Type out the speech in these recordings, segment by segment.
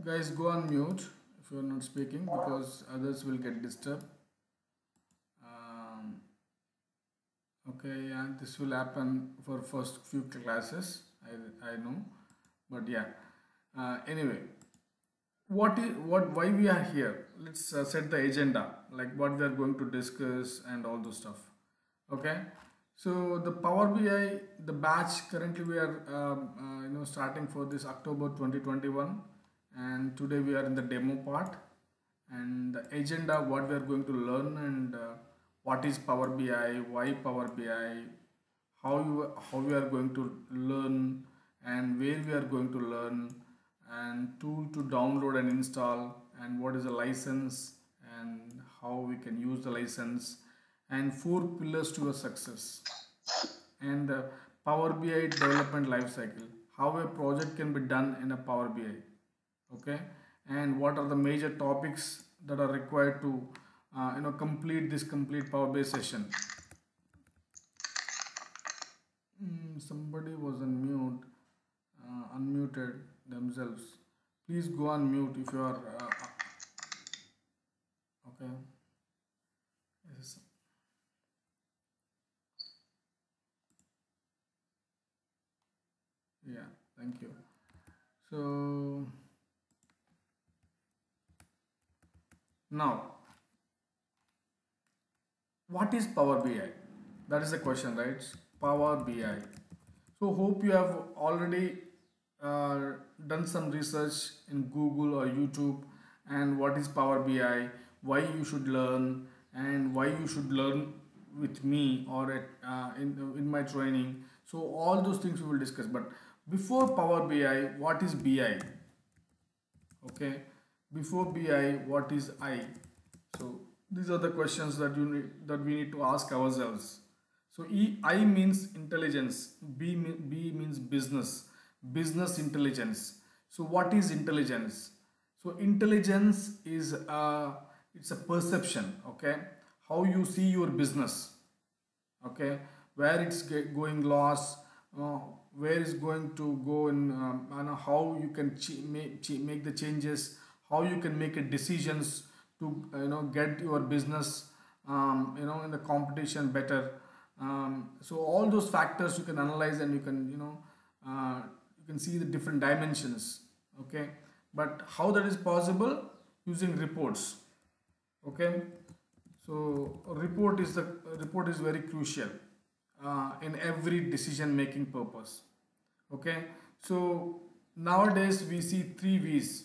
Guys, go on mute if you are not speaking because others will get disturbed. Um, okay, yeah, this will happen for first few classes. I know, but yeah. Anyway, what why we are here? Let's set the agenda, like what we are going to discuss and all those stuff. Okay, so the Power BI, the batch currently we are starting for this October 2021, and today we are in the demo part, and the agenda what we are going to learn, and what is Power BI, why Power BI, how we are going to learn, and where we are going to learn, and tool to download and install, and what is a license, and how we can use the license, and four pillars to a success, and the Power BI development life cycle, how a project can be done in a Power BI. Okay, and what are the major topics that are required to complete this complete Power BI session. Somebody was on mute, unmuted themselves. Please go on mute if you are okay. Yes. Yeah, thank you. So now, what is Power BI? That is the question, right? Power BI. So hope you have already uh, done some research in Google or YouTube, and what is Power BI, why you should learn, and why you should learn with me or in my training. So all those things we will discuss. But before Power BI, what is BI? Okay, before BI, what is I? So these are the questions that that we need to ask ourselves. So I means intelligence, B means business intelligence. So what is intelligence? So intelligence is it's a perception, okay, how you see your business, okay, where it's going loss, uh, where it's going to go, and how you can make the changes, how you can make a decisions to get your business in the competition better. So all those factors you can analyze, and you can you can see the different dimensions, okay. But how that is possible? Using reports, okay. So report is very crucial in every decision making purpose. Okay. So nowadays we see three V's.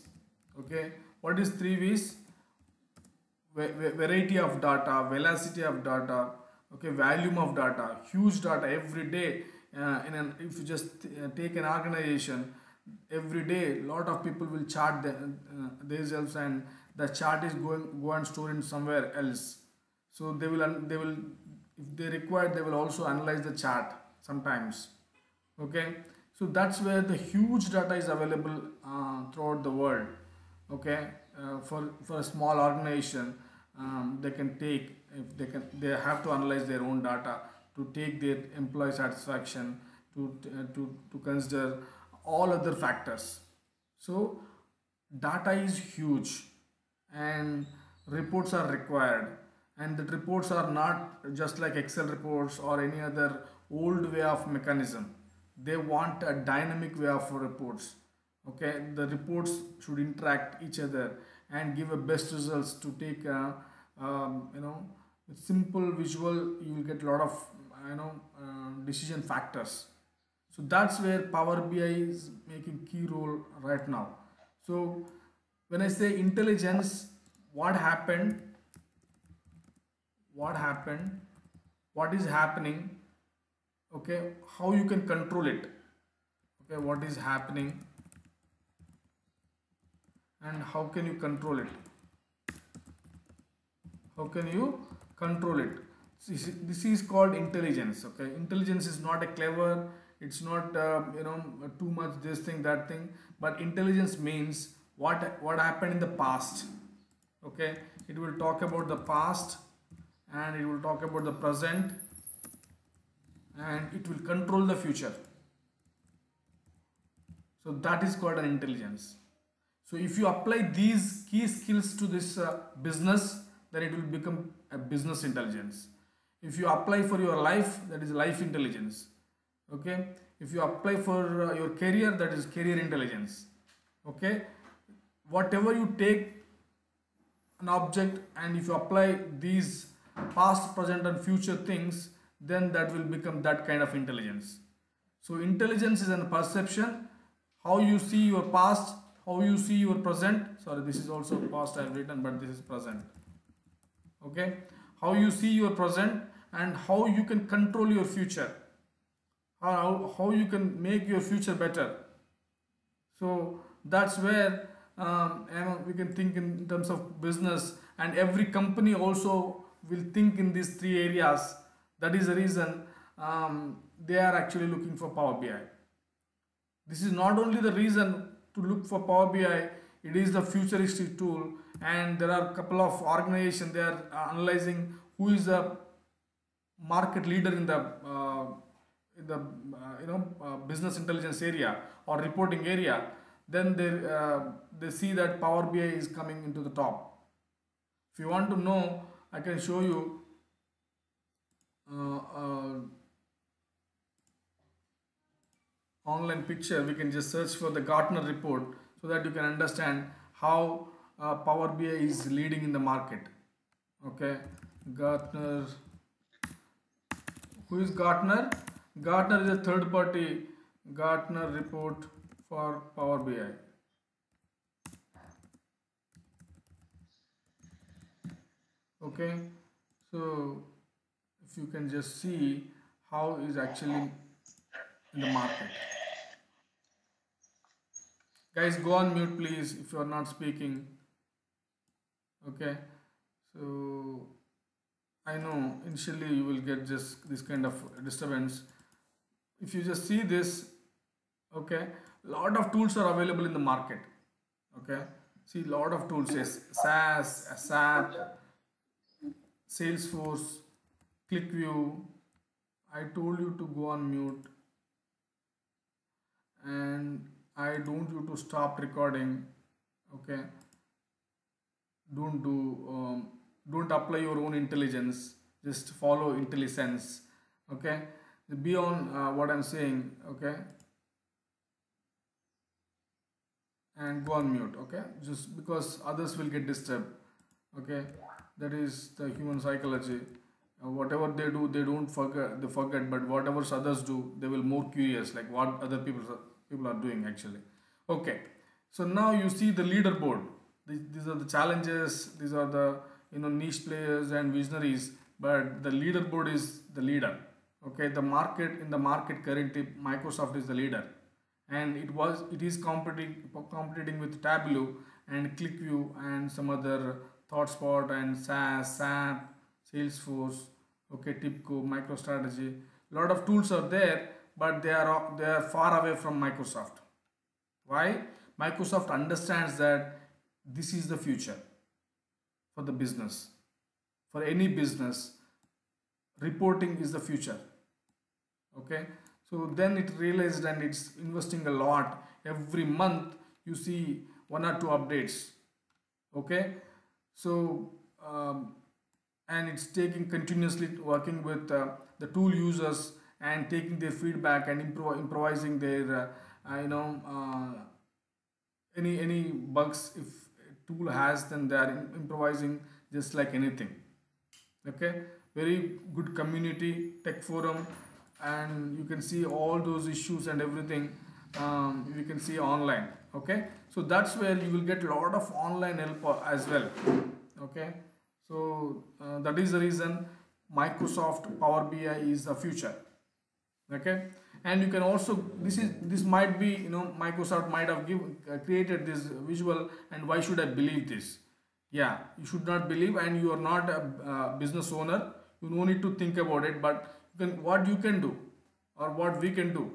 Okay. What is three V's? Variety of data, velocity of data, okay, volume of data, huge data every day. If you just take an organization, every day lot of people will chart themselves, and the chart is go and store in somewhere else. So they will, if they require, they will also analyze the chart sometimes. Okay, so that's where the huge data is available throughout the world. Okay, for a small organization, they can take, if they have to analyze their own data to take their employee satisfaction, to consider all other factors. So data is huge, and reports are required, and the reports are not just like Excel reports or any other old way of mechanism. They want a dynamic way of reports. Okay, the reports should interact each other and give a best results. To take with simple visual, you will get a lot of decision factors. So that's where Power BI is making key role right now. So when I say intelligence, what happened, what is happening, okay, how you can control it, okay, what is happening and how can you control it, how can you control it. This is called intelligence. Okay, intelligence is not a clever, it's not too much this thing that thing, but intelligence means what happened in the past. Okay, it will talk about the past, and it will talk about the present, and it will control the future. So that is called an intelligence. So if you apply these key skills to this business, then it will become a business intelligence. If you apply for your life, that is life intelligence. Okay. If you apply for your career, that is career intelligence. Okay. Whatever you take an object, and if you apply these past, present and future things, then that will become that kind of intelligence. So intelligence is a perception, how you see your past, how you see your present. Sorry, this is also past I have written, but this is present. Okay, how you see your present and how you can control your future, how you can make your future better. So that's where we can think in terms of business, and every company also will think in these three areas. That is the reason they are actually looking for Power BI. This is not only the reason to look for Power BI, it is the futuristic tool, and there are a couple of organizations, they are analyzing who is the market leader in the business intelligence area or reporting area. Then they see that Power BI is coming into the top. If you want to know, I can show you online picture. We can just search for the Gartner report so that you can understand how Power BI is leading in the market. Okay, Gartner. Who is Gartner? Gartner is a third party Gartner report for Power BI. Okay, so if you can just see how is actually in the market. Guys, go on mute please if you are not speaking. Okay, so I know initially you will get just this kind of disturbance. If you just see this, okay, lot of tools are available in the market. Okay, see lot of tools, yes, SAS, SAP, Salesforce, ClickView. I told you to go on mute, and I don't you to stop recording. Okay, don't apply your own intelligence, just follow intelligence. Okay, be on what I'm saying. Okay, and go on mute. Okay, just because others will get disturbed. Okay, that is the human psychology. Whatever they do, they don't forget, they forget, but whatever others do, they will more curious like what other people are doing actually. Okay, so now you see the leaderboard. These are the challenges, these are the niche players and visionaries, but the leaderboard is the leader. Okay, in the market currently Microsoft is the leader, and it is competing with Tableau and ClickView and some other ThoughtSpot and SAS, SAP, Salesforce, okay, TIBCO, MicroStrategy. A lot of tools are there, but they are far away from Microsoft. Why? Microsoft understands that this is the future for the business. For any business, reporting is the future. Okay, so then it realized and it's investing a lot. Every month you see one or two updates. Okay, so and it's taking continuously working with the tool users and taking their feedback and improvising their any bugs if tool has, then they are improvising just like anything. Okay, very good community tech forum, and you can see all those issues and everything you can see online. Okay, so that's where you will get a lot of online help as well. Okay, so that is the reason Microsoft Power BI is the future. Okay, and you can also, this might be, Microsoft might have created this visual, and why should I believe this? Yeah, you should not believe, and you are not a business owner, you no need to think about it, but what you can do or what we can do.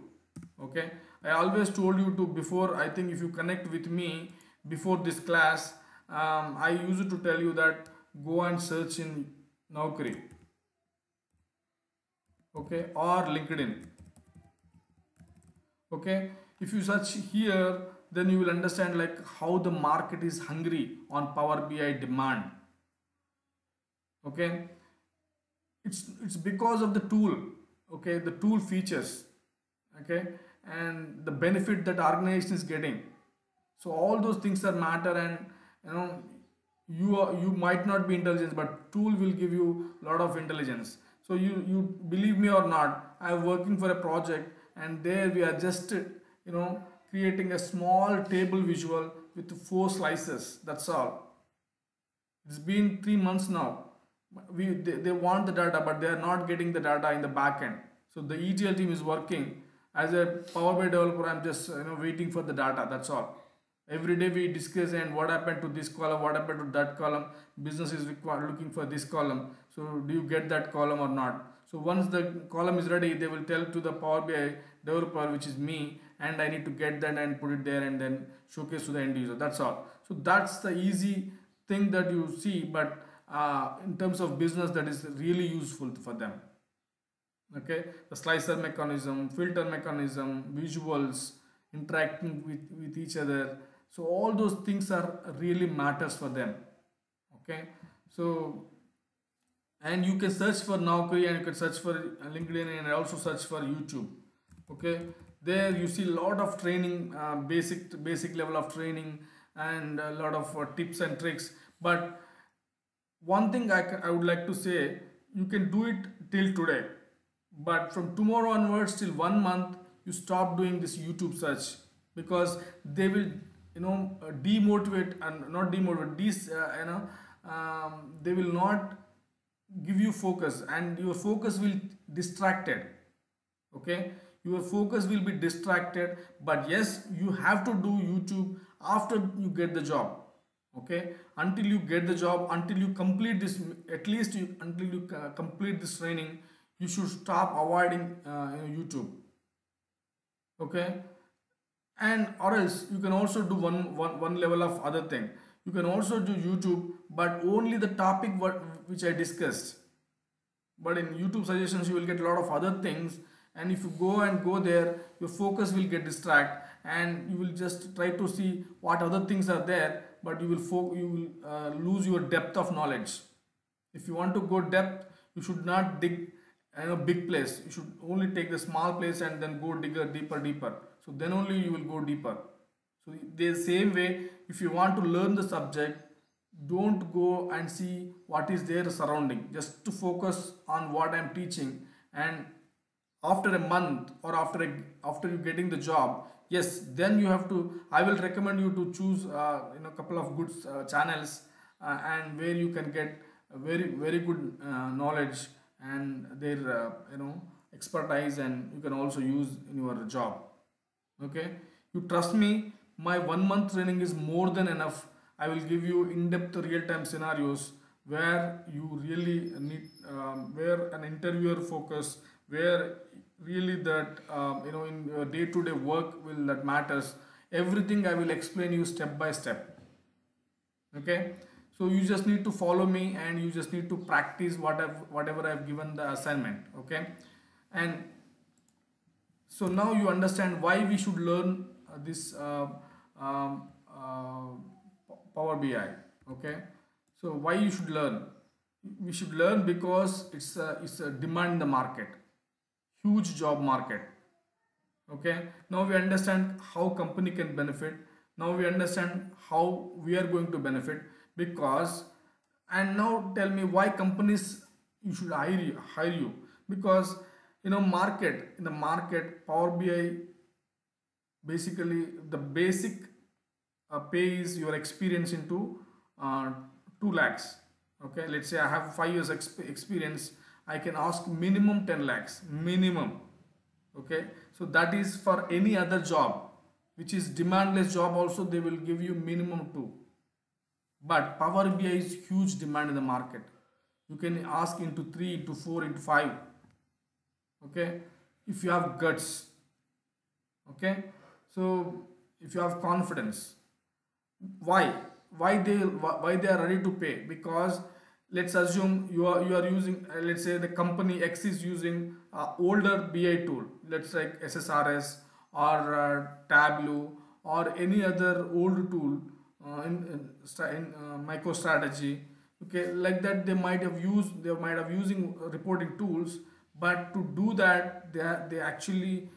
Okay, I always told you to before, I think if you connect with me before this class, I used to tell you that go and search in Naukri, okay, or LinkedIn. Okay, If you search here, then you will understand like how the market is hungry on Power BI demand. Okay, it's because of the tool. Okay, the tool features. Okay, and the benefit that organization is getting. So all those things are matter, and you know, you might not be intelligent, but tool will give you a lot of intelligence. So you believe me or not, I am working for a project, and there we are just creating a small table visual with 4 slices. That's all. It's been 3 months now. They want the data, but they are not getting the data in the back end. So the ETL team is working. As a Power BI developer, I'm just waiting for the data. That's all. Every day we discuss and what happened to this column, what happened to that column. Business is looking for this column. So do you get that column or not? So once the column is ready, they will tell to the Power BI developer, which is me, and I need to get that and put it there and then showcase to the end user. That's all. So that's the easy thing that you see, but in terms of business, that is really useful for them. Okay, the slicer mechanism, filter mechanism, visuals, interacting with each other. So all those things are really matters for them. Okay, so and you can search for Naukri, and you can search for LinkedIn, and also search for YouTube. Okay, there you see a lot of training, basic level of training, and a lot of tips and tricks. But one thing I would like to say, you can do it till today, but from tomorrow onwards till 1 month you stop doing this YouTube search, because they will demotivate, and not demotivate this they will not give you focus, and your focus will distracted. Okay, your focus will be distracted. But yes, you have to do YouTube after you get the job. Okay, until you get the job, until you complete this, at least until you complete this training, you should stop avoiding YouTube. Okay, and or else you can also do one level of other thing. You can also do YouTube, but only the topic which I discussed. But in YouTube suggestions you will get a lot of other things, and if you go there, your focus will get distracted, and you will just try to see what other things are there, but you will lose your depth of knowledge. If you want to go depth, you should not dig a big place. You should only take the small place and then go deeper. So then only you will go deeper. So the same way, if you want to learn the subject, don't go and see what is their surrounding. Just to focus on what I'm teaching, and after a month or after you getting the job, yes, then you have to, I will recommend you to choose couple of good channels, and where you can get very good knowledge and their expertise, and you can also use in your job. Okay, you trust me, my 1 month training is more than enough. I will give you in-depth real-time scenarios where you really need, where an interviewer focus, where really that in your day-to-day work will that matters. Everything I will explain you step by step. Okay, so you just need to follow me, and you just need to practice whatever I've given the assignment. Okay, and so now you understand why we should learn this Power BI. Okay, so why you should learn? We should learn because it's a demand in the market, huge job market. Okay, now we understand how company can benefit. Now we understand how we are going to benefit, because, and now tell me why companies you should hire you, because in the market Power BI, basically the basic pay is your experience into 2 lakhs. Okay, let's say I have 5 years experience, I can ask minimum 10 lakhs minimum. Okay, so that is for any other job which is demandless job, also they will give you minimum 2. But Power BI is huge demand in the market. You can ask into 3, into 4, into 5. Okay, if you have guts. Okay, so if you have confidence. Why they are ready to pay? Because let's assume you are using, let's say the company X is using older BI tool, let's say SSRS or Tableau or any other old tool in MicroStrategy. Okay, like that they might have using reporting tools, but to do that they actually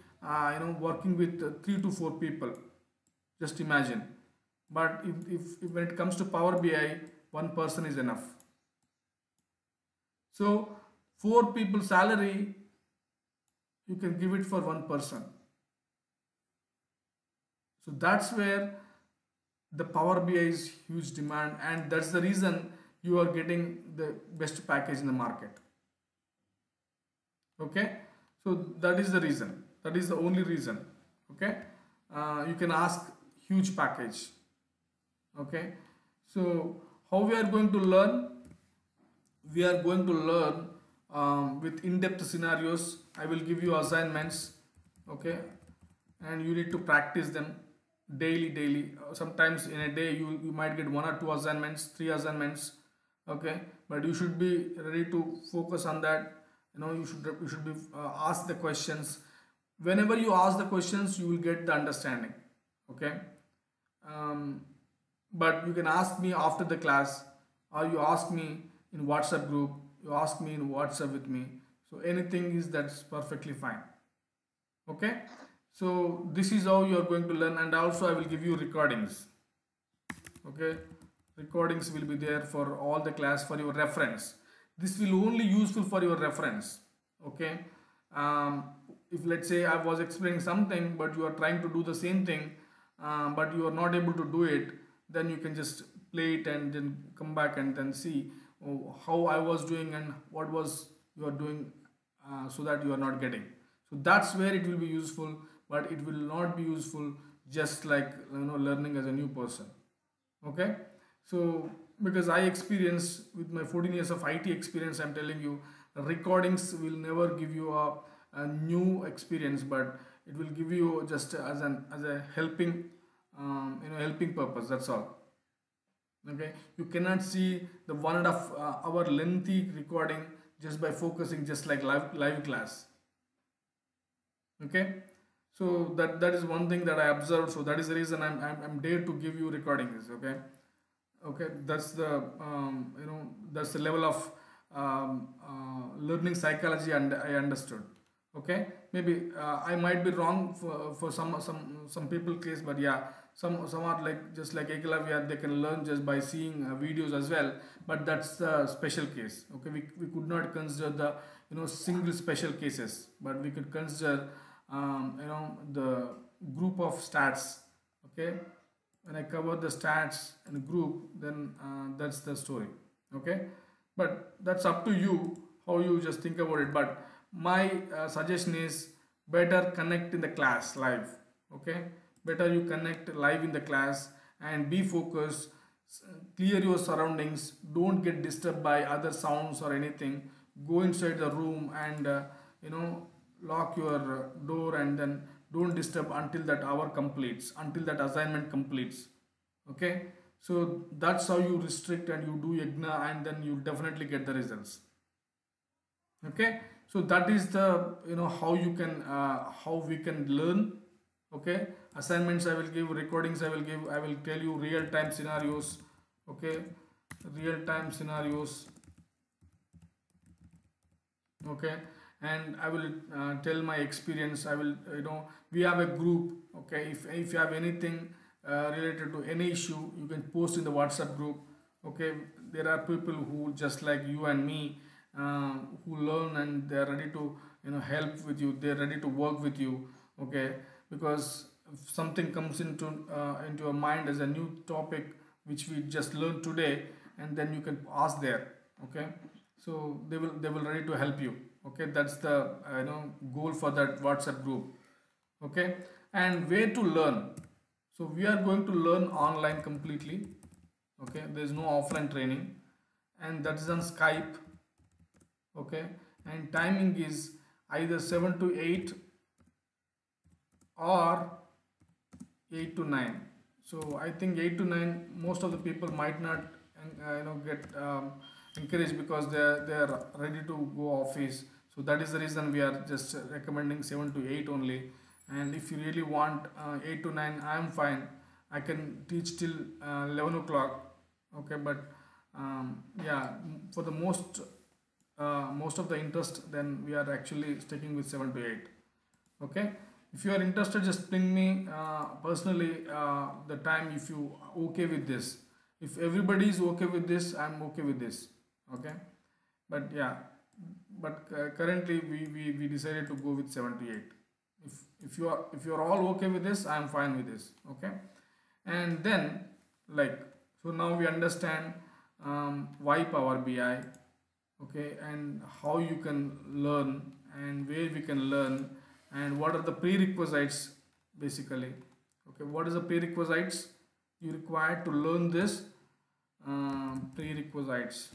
working with 3 to 4 people. Just imagine. But if when it comes to Power BI, one person is enough. So 4 people salary you can give it for one person. So that's where the Power BI is huge demand, and that's the reason you are getting the best package in the market. Okay, so that is the reason. That is the only reason. Okay, you can ask huge package. Okay, so how we are going to learn? We are going to learn with in-depth scenarios. I will give you assignments. Okay, and you need to practice them daily. Sometimes in a day you might get 1 or 2 assignments, 3 assignments. Okay, but you should be ready to focus on that. You should be ask the questions. Whenever you ask the questions, you will get the understanding. Okay, um, but you can ask me after the class, or you ask me in WhatsApp group, you ask me in WhatsApp with me. So anything is that's perfectly fine. Okay, so this is how you are going to learn, and also I will give you recordings. Okay, recordings will be there for all the class for your reference. This will only useful for your reference. Okay, um, if let's say I was explaining something but you are trying to do the same thing, but you are not able to do it, then you can just play it and then come back and then see how I was doing and what was you are doing, so that you are not getting. So that's where it will be useful, but it will not be useful just like learning as a new person. Okay, so because I experienced with my 14 years of IT experience, I'm telling you, recordings will never give you a new experience, but it will give you just as a helping helping purpose. That's all. Okay, you cannot see the 1.5 hour lengthy recording just by focusing just like live class. Okay, so that is one thing that I observed. So that is the reason I'm there to give you recordings. Okay, okay, that's the that's the level of learning psychology, and I understood. Okay, maybe I might be wrong for some people case, but yeah, some are like just like Eklavya, they can learn just by seeing videos as well, but that's the special case. Okay, we could not consider the single special cases, but we could consider the group of stats. Okay, when I cover the stats and group, then that's the story. Okay, but that's up to you how you just think about it. But my suggestion is better connect in the class live. Okay, better you connect live in the class and be focused. Clear your surroundings, don't get disturbed by other sounds or anything. Go inside the room and you know lock your door, and then don't disturb until that hour completes, until that assignment completes. Okay, so that's how you restrict and you do yagna, and then you definitely get the results. Okay, so that is the how you can how we can learn. Okay, assignments I will give, recordings I will give, I will tell you real time scenarios. Okay, real time scenarios. Okay, and I will tell my experience. I will we have a group. Okay, if you have anything related to any issue, you can post in the WhatsApp group. Okay, there are people who just like you and me, who learn, and they are ready to help with you, they're ready to work with you. Okay, because if something comes into your mind as a new topic which we just learned today, and then you can ask there. Okay, so they will ready to help you. Okay, that's the goal for that WhatsApp group. Okay, and where to learn? So we are going to learn online completely. Okay, there is no offline training, and that is on Skype. Okay, and timing is either 7 to 8 or 8 to 9. So I think 8 to 9 most of the people might not get encouraged, because they are ready to go office. So that is the reason we are just recommending 7 to 8 only. and if you really want 8 to 9, I am fine. I can teach till 11 o'clock. Okay, but yeah, for the most of the interest, then we are actually sticking with 7 to 8. Okay, if you are interested, just ping me personally the time, if you okay with this. If everybody is okay with this, I'm okay with this. Okay, but yeah, but currently we decided to go with 7 to 8. If you are all okay with this, I'm fine with this. Okay, and then, like, so now we understand why Power BI. Okay, and how you can learn, and where we can learn, and what are the prerequisites, basically. Okay, what is the prerequisites you require to learn this? Prerequisites.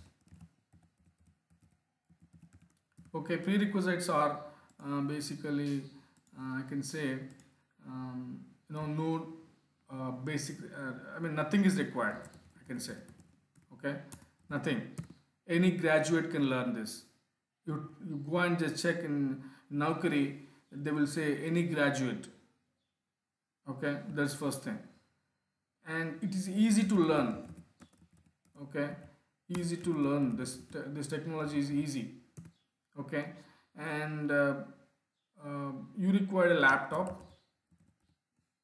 Okay, prerequisites are basically, I can say, no basic, I mean, nothing is required, I can say. Okay, nothing. Any graduate can learn this. You go and just check in Naukri, they will say any graduate. Okay, that's first thing. And it is easy to learn. Okay, easy to learn. This technology is easy. Okay, and you require a laptop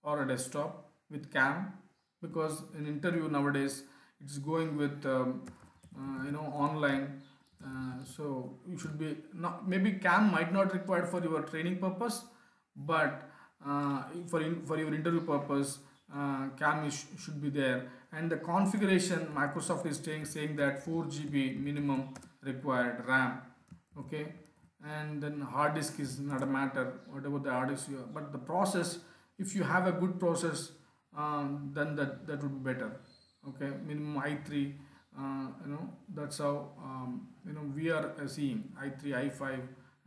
or a desktop with cam, because in interview nowadays it's going with online. So you should be not, maybe cam might not required for your training purpose, but for your interview purpose, cam should be there. And the configuration, Microsoft is saying that 4 GB minimum required RAM. Okay, and then hard disk is not a matter, whatever the hard disk you have. But the process, if you have a good process, then that would be better. Okay, minimum i3. That's how we are seeing i3, i5,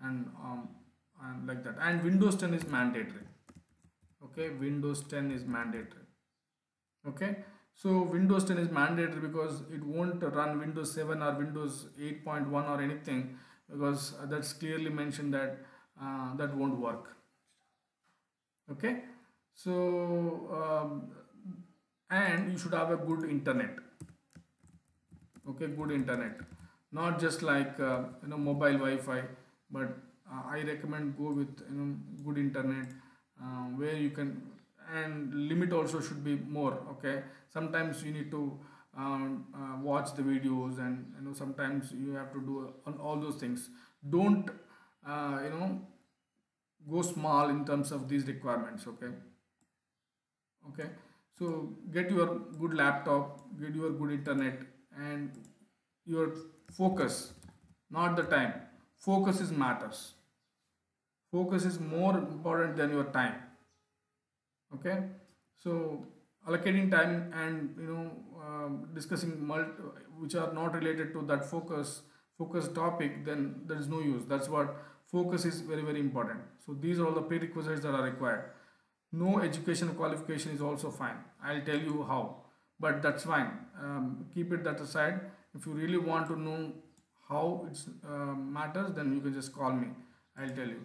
and like that. And Windows 10 is mandatory. Okay, Windows 10 is mandatory. Okay, so Windows 10 is mandatory because it won't run Windows 7 or Windows 8.1 or anything, because that's clearly mentioned that that won't work. Okay, so and you should have a good internet. Okay, good internet, not just like mobile Wi-Fi, but I recommend go with good internet, where you can, and limit also should be more. Okay, sometimes you need to watch the videos, and sometimes you have to do on all those things. Don't go small in terms of these requirements. Okay, okay, so get your good laptop, get your good internet, and your focus, not the time. Focus is matters. Focus is more important than your time. Okay, so allocating time and discussing which are not related to that focus topic, then there is no use. That's what focus is, very very important. So these are all the prerequisites that are required. No education qualification is also fine. I'll tell you how, but that's fine. Keep it that aside. If you really want to know how it matters, then you can just call me. I'll tell you.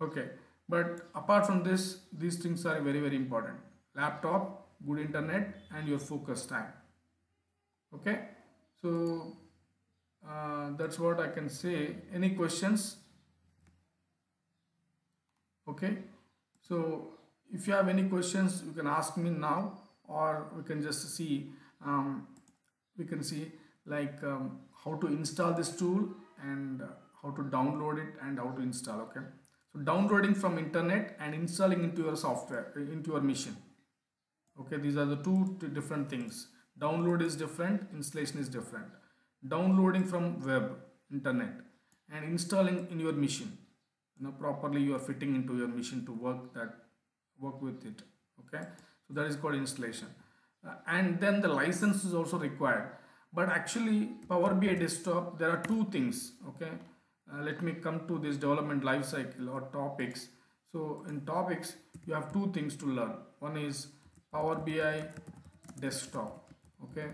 Okay, but apart from this, these things are very very important. Laptop, good internet, and your focus time. Okay, so that's what I can say. Any questions? Okay, so if you have any questions, you can ask me now, or we can just see we can see like how to install this tool, and how to download it, and how to install. Okay, so downloading from internet and installing into your software, into your machine. Okay, these are the two different things. Download is different, installation is different. Downloading from web, internet, and installing in your machine, properly you are fitting into your machine to work with it. Okay, so that is called installation. And then the license is also required. But actually Power BI desktop, there are two things. Okay, let me come to this development life cycle or topics. So in topics you have two things to learn. One is Power BI desktop. Okay,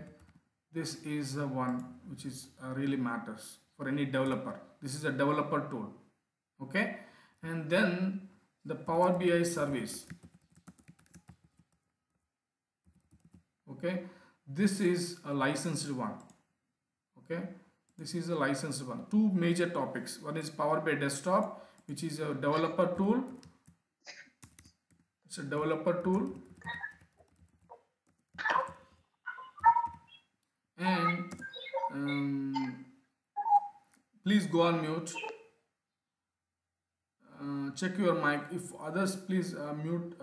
this is the one which is really matters for any developer. This is a developer tool. Okay, and then the Power BI service. Okay, this is a licensed one. Okay, this is a licensed one. Two major topics. One is Power BI Desktop, which is a developer tool. It's a developer tool. And please go on mute. Check your mic. If others, please mute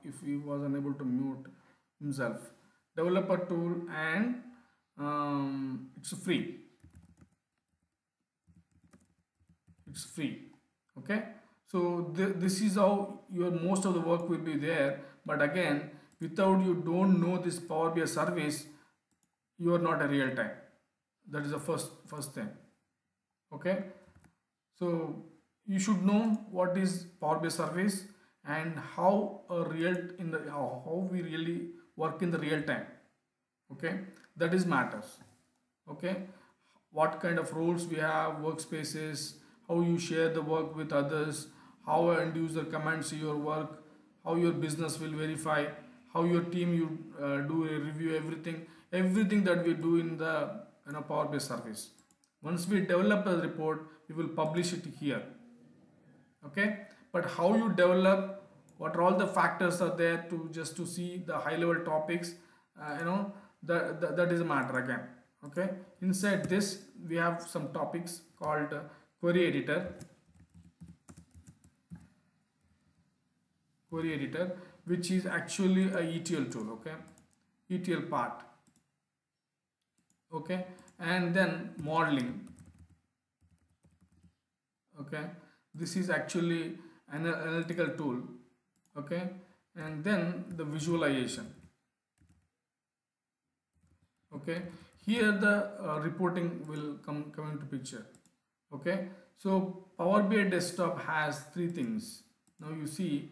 if he was unable to mute himself. Developer tool, and it's free. It's free. Okay. So this is how your most of the work will be there. But again, without you don't know this Power BI service, you are not a real time. That is the first thing. Okay. So you should know what is Power BI service and how how we really work in the real time. Okay, that is matters. Okay, what kind of roles we have, workspaces, how you share the work with others, how an end user comments your work, how your business will verify, how your team you do a review, everything that we do in the Power BI service. Once we develop a report, we will publish it here. Okay, but how you develop, what are all the factors are there to see the high level topics, that is a matter again. Okay, inside this we have some topics called query editor, which is actually a ETL tool. Okay, ETL part. Okay, and then modeling. Okay, this is actually an analytical tool. Okay, and then the visualization. Okay, here the reporting will come into picture. Okay, so Power BI Desktop has three things. Now you see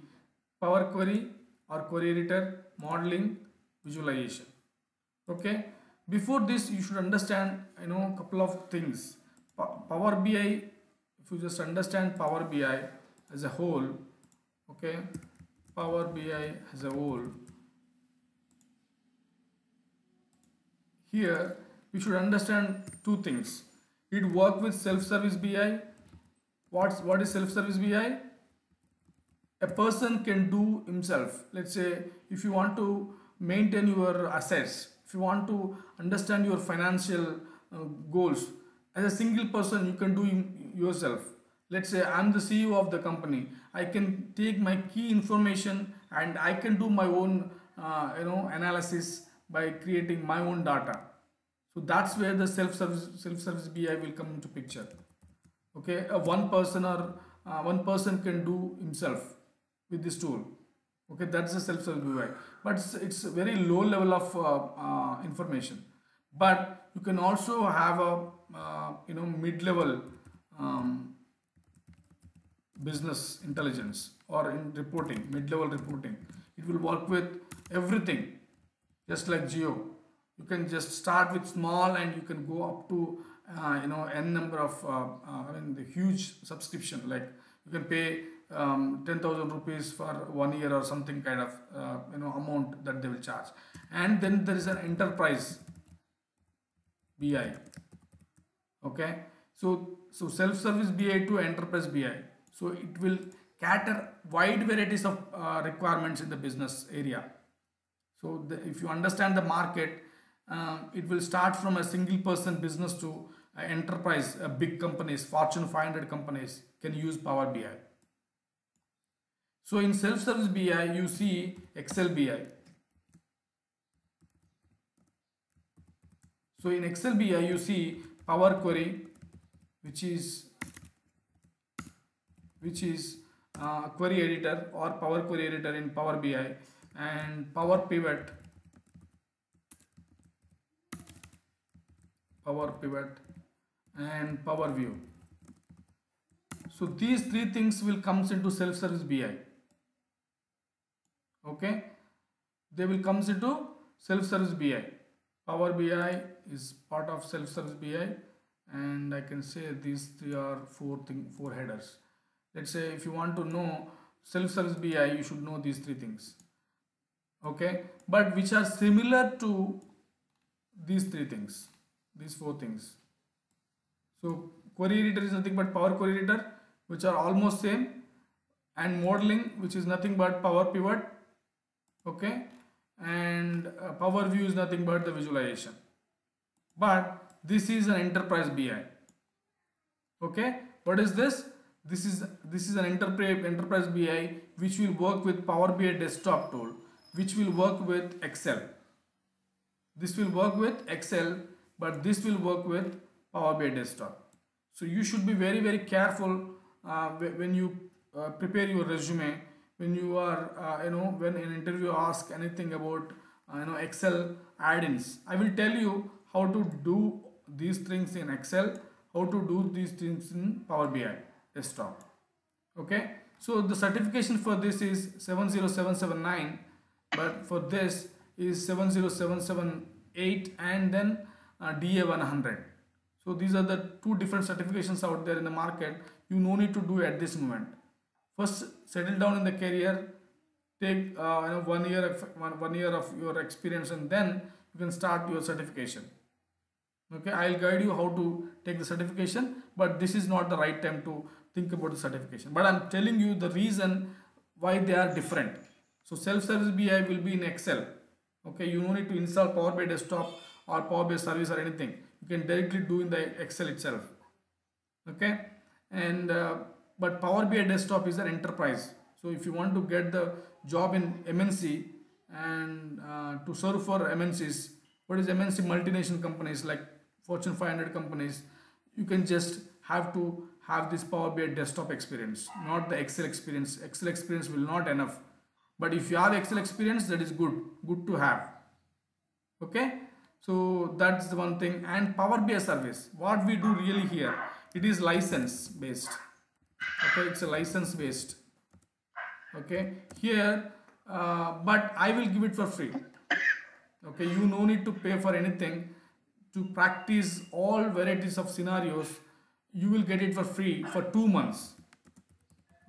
Power Query or query editor, modeling, visualization. Okay, before this you should understand a couple of things. Power BI, if you just understand Power BI as a whole, okay, Power BI as a whole, here you should understand two things. It works with self-service BI. What is self-service BI? A person can do himself. Let's say if you want to maintain your assets, if you want to understand your financial goals, as a single person you can do yourself. Let's say I'm the CEO of the company. I can take my key information and I can do my own analysis by creating my own data. So that's where the self-service BI will come into picture. Okay, one person can do himself with this tool. Okay, that's the self-service BI, but it's a very low level of information. But you can also have a mid-level business intelligence or in reporting, mid-level reporting. It will work with everything, just like Geo. You can just start with small and you can go up to n number of the huge subscription, like you can pay 10,000 rupees for 1 year or something kind of amount that they will charge. And then there is an enterprise BI. Okay, so self-service BI to enterprise BI, so it will cater wide varieties of requirements in the business area. So if you understand the market, it will start from a single person business to enterprise, big companies, Fortune 500 companies can use Power BI. So in self-service BI you see Excel BI. So in Excel BI you see Power Query, which is query editor or Power Query editor in Power BI, and Power Pivot, and Power View. So these three things will comes into self-service BI. Okay, they will comes into self-service BI. Power BI is part of self-service BI, and I can say these three are four headers. Let's say if you want to know self-service BI, you should know these three things. Okay, but which are similar to these three things, these four things. So query editor is nothing but Power Query Editor, which are almost same, and modeling, which is nothing but Power Pivot. Okay, and Power View is nothing but the visualization. But this is an enterprise BI. Okay, what is this? This is an enterprise BI which will work with Power BI desktop tool, which will work with Excel. This will work with Excel, but this will work with Power BI desktop. So you should be very careful when you prepare your resume, when you are when an interview asks anything about Excel add-ins. I will tell you how to do these things in Excel, how to do these things in Power BI desktop. Okay, so the certification for this is 70779, but for this is 70778 and then DA 100. So these are the two different certifications out there in the market. You no need to do at this moment. First, settle down in the career, take 1 year of your experience, and then you can start your certification. Okay, I'll guide you how to take the certification, but this is not the right time to think about the certification. But I'm telling you the reason why they are different. So self-service BI will be in Excel. Okay, you don't need to install Power BI desktop or Power BI service or anything. You can directly do in the Excel itself. Okay, and but Power BI desktop is an enterprise. So if you want to get the job in MNC and to serve for MNCs, what is MNC? Multinational companies like Fortune 500 companies, you can just have to have this Power BI desktop experience, not the Excel experience. Excel experience will not enough. But if you have Excel experience, that is good to have. Okay, so that's the one thing. And Power BI service, what we do really here, it is license based. Okay, it's a license based. Okay, here but I will give it for free. Okay, you no need to pay for anything to practice all varieties of scenarios. You will get it for free for 2 months.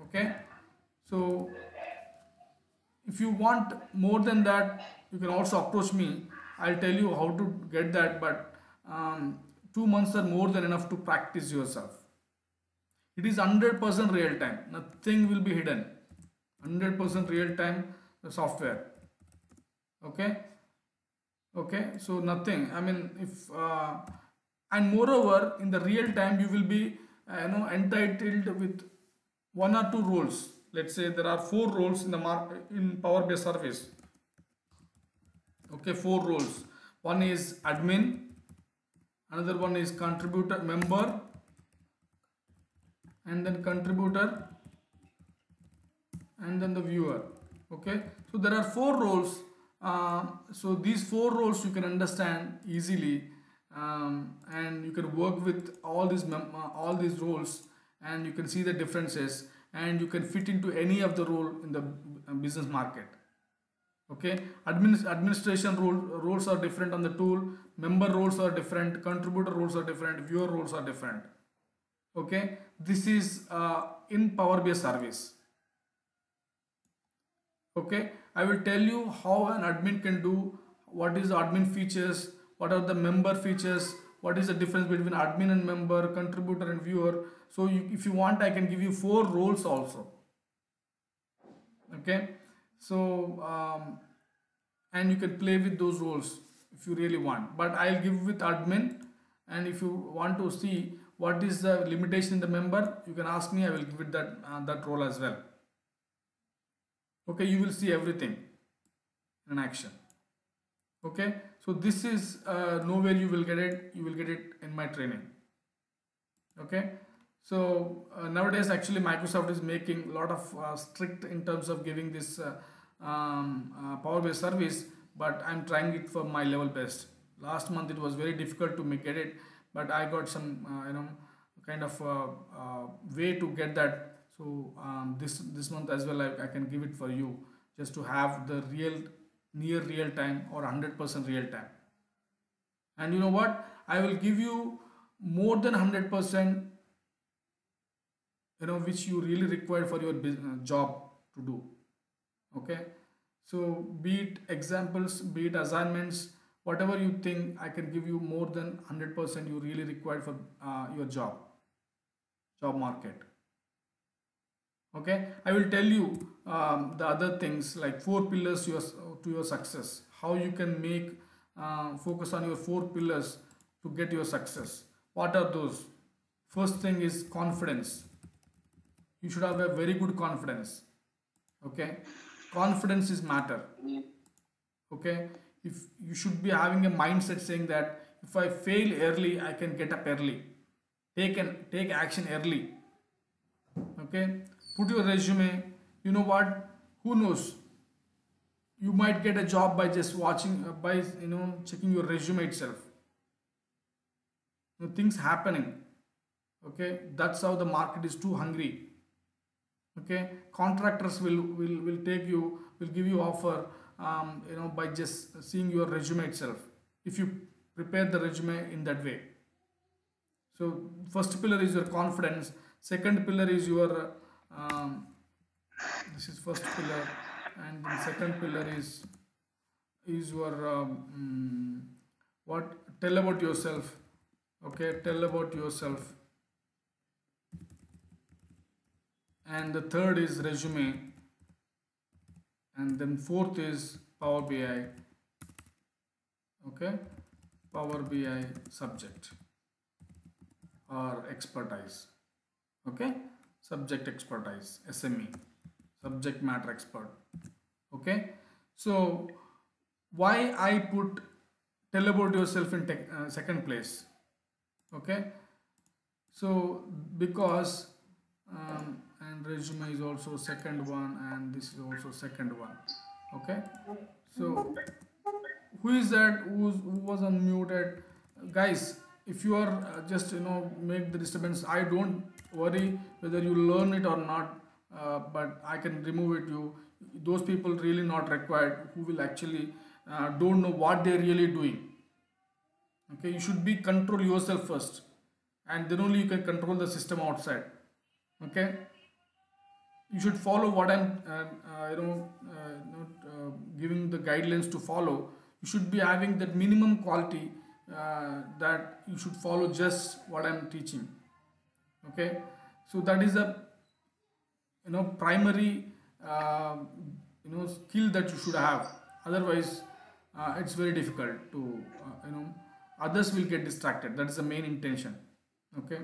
Okay, so if you want more than that, you can also approach me. I'll tell you how to get that, but 2 months are more than enough to practice yourself. It is 100% real time. Nothing will be hidden. 100% real time software. Okay. Okay. So nothing. I mean, if and moreover, in the real time, you will be entitled with 1 or 2 roles. Let's say there are 4 roles in the in Power BI service. Okay, 4 roles. One is admin, another one is contributor member, and then contributor, and then the viewer. Okay, so there are 4 roles. So these 4 roles you can understand easily, and you can work with all these roles, and you can see the differences, and you can fit into any of the role in the business market. Okay, administration roles are different on the tool, member roles are different, contributor roles are different, viewer roles are different. Okay, this is in Power BI service. Okay, I will tell you how an admin can do, what is the admin features, what are the member features, what is the difference between admin and member, contributor and viewer. So if you want, I can give you 4 roles also. Okay, so and you can play with those roles if you really want, but I'll give with admin. And if you want to see what is the limitation in the member, you can ask me. I will give it that role as well. Okay, you will see everything in action. Okay, so this is nowhere you will get it. You will get it in my training. Okay, so nowadays actually Microsoft is making a lot of strict in terms of giving this Power BI service, but I'm trying it for my level best. Last month it was very difficult to get it, but I got some kind of way to get that. So this month as well, I can give it for you, just to have the near real time or 100% real time. And you know what, I will give you more than 100%, which you really require for your job to do. Okay, so be it examples, be it assignments, whatever you think, I can give you more than 100% you really required for your job market. Okay, I will tell you the other things like 4 pillars to your success, how you can make focus on your 4 pillars to get your success. What are those? First thing is confidence. You should have a very good confidence. Okay, confidence is matter. Okay, if you should be having a mindset saying that if I fail early, I can get up early, take action early. Okay, put your resume. You know what, who knows, you might get a job by just watching by checking your resume itself. Things happening. Okay, that's how the market is too hungry. Okay, contractors will take you, will give you offer by just seeing your resume itself, if you prepare the resume in that way. So first pillar is your confidence, second pillar is your this is first pillar, and the second pillar is your what, tell about yourself. Okay, tell about yourself. And the third is resume, and then fourth is Power BI. Okay, Power BI subject or expertise. Okay, subject expertise, SME, subject matter expert. Okay, so why I put tell about yourself in second place? Okay, so because and resume is also second one, and this is also second one. Okay, so who is that who was unmuted? Guys, if you are just make the disturbance, I don't worry whether you learn it or not, but I can remove it. You, those people really not required who will actually don't know what they're really doing. Okay, you should be control yourself first, and then only you can control the system outside. Okay, you should follow what I'm giving the guidelines to follow. You should be having that minimum quality, that you should follow just what I'm teaching. Okay, so that is a primary skill that you should have. Otherwise it's very difficult to others will get distracted. That is the main intention. Okay,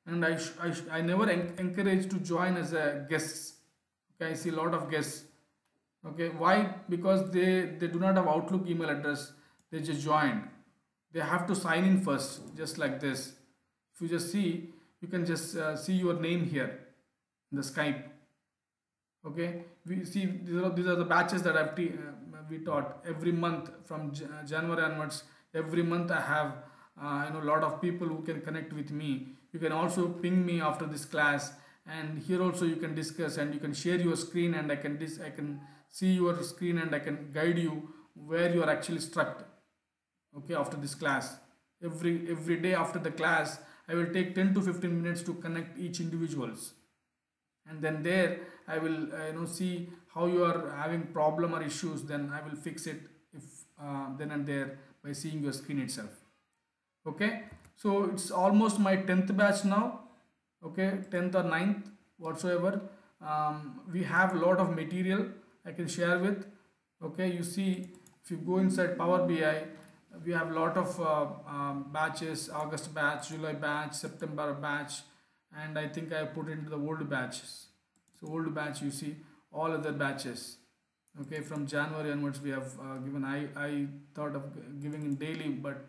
and I never encourage to join as a guest. Okay, I see a lot of guests. Okay, why? Because they do not have Outlook email address. They just joined. They have to sign in first, just like this. If you just see, you can just see your name here in the Skype. Okay, we see these are the batches that we taught every month from January onwards. Every month I have a lot of people who can connect with me. You can also ping me after this class, and here also you can discuss, and you can share your screen, and I can see your screen, and I can guide you where you are actually stuck. Okay, after this class, every day after the class, I will take 10 to 15 minutes to connect each individuals, and then there I will see how you are having problem or issues. Then I will fix it if then and there by seeing your screen itself. Okay, so it's almost my 10th batch now. Okay, 10th or 9th whatsoever. We have a lot of material I can share with. Okay, you see, if you go inside Power BI, we have a lot of batches: August batch, July batch, September batch, and I think I put into the old batches. So old batch, you see all other batches. Okay, from January onwards we have given. I thought of giving in daily, but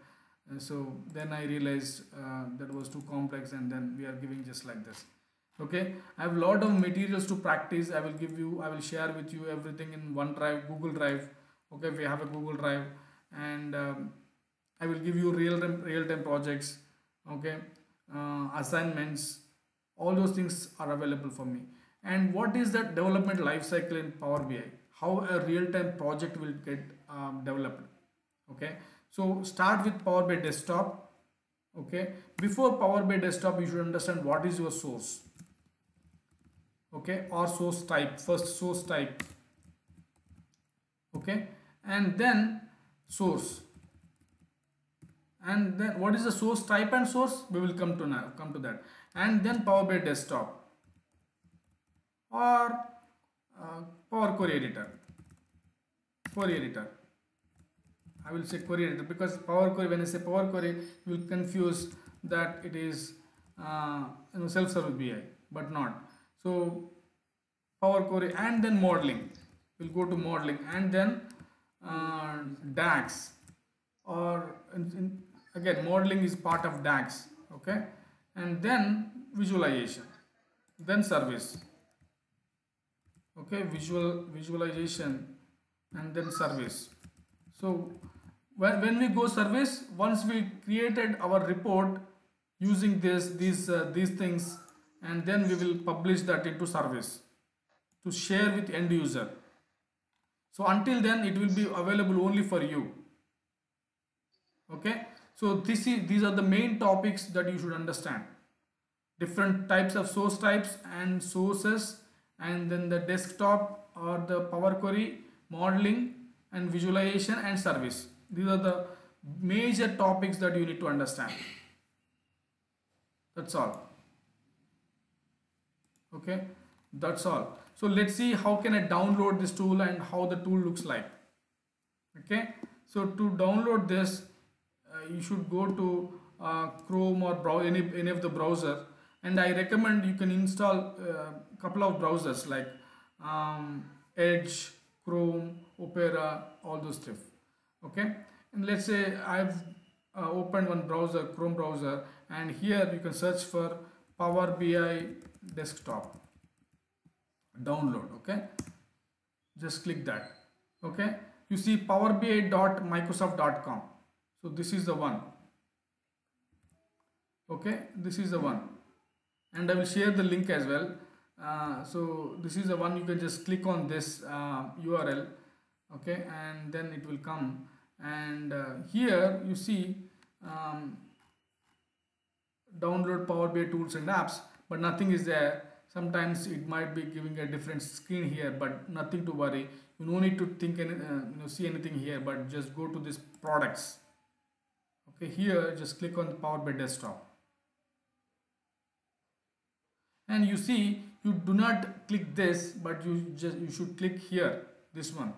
so then I realized that was too complex, and then we are giving just like this. Okay, I have a lot of materials to practice. I will share with you everything in OneDrive, Google Drive. Okay, we have a Google Drive, and I will give you real time projects. Okay, assignments, all those things are available for me. And what is that development life cycle in Power BI? How a real time project will get developed? Okay, so start with Power BI desktop. Okay, before Power BI desktop, you should understand what is your source. okay, or source type. First source type, okay, and then source. And then what is the source type and source, we will come to that. And then Power BI desktop or Power Query editor. I will say query editor because Power Query, when I say Power Query, you will confuse that it is self-service BI, but not. So Power Query and then modeling. We'll go to modeling and then DAX, or again modeling is part of DAX, okay, and then visualization, then service, okay, visualization and then service. So when we go service, once we created our report using these things, and then we will publish that into service to share with end user. So until then it will be available only for you, okay. So these are the main topics that you should understand: different types of source types and sources, and then the desktop or the Power Query, modeling and visualization and service. These are the major topics that you need to understand. That's all, okay, that's all. So let's see how can I download this tool and how the tool looks like, okay. So to download this, you should go to Chrome or any of the browser, and I recommend you can install a couple of browsers like Edge, Chrome, Opera, all those stuff, okay. And let's say I've opened one browser, Chrome browser, and here you can search for Power BI desktop download, okay. Just click that, okay. You see powerbi.microsoft.com. So this is the one, okay, this is the one, and I will share the link as well. So this is the one. You can just click on this URL, okay, and then it will come, and here you see download Power BI tools and apps, but nothing is there. Sometimes it might be giving a different screen here, but nothing to worry. You no need to think see anything here, but just go to this products, okay. Here just click on the Power BI desktop, and you see you do not click this, but you should click here, this one,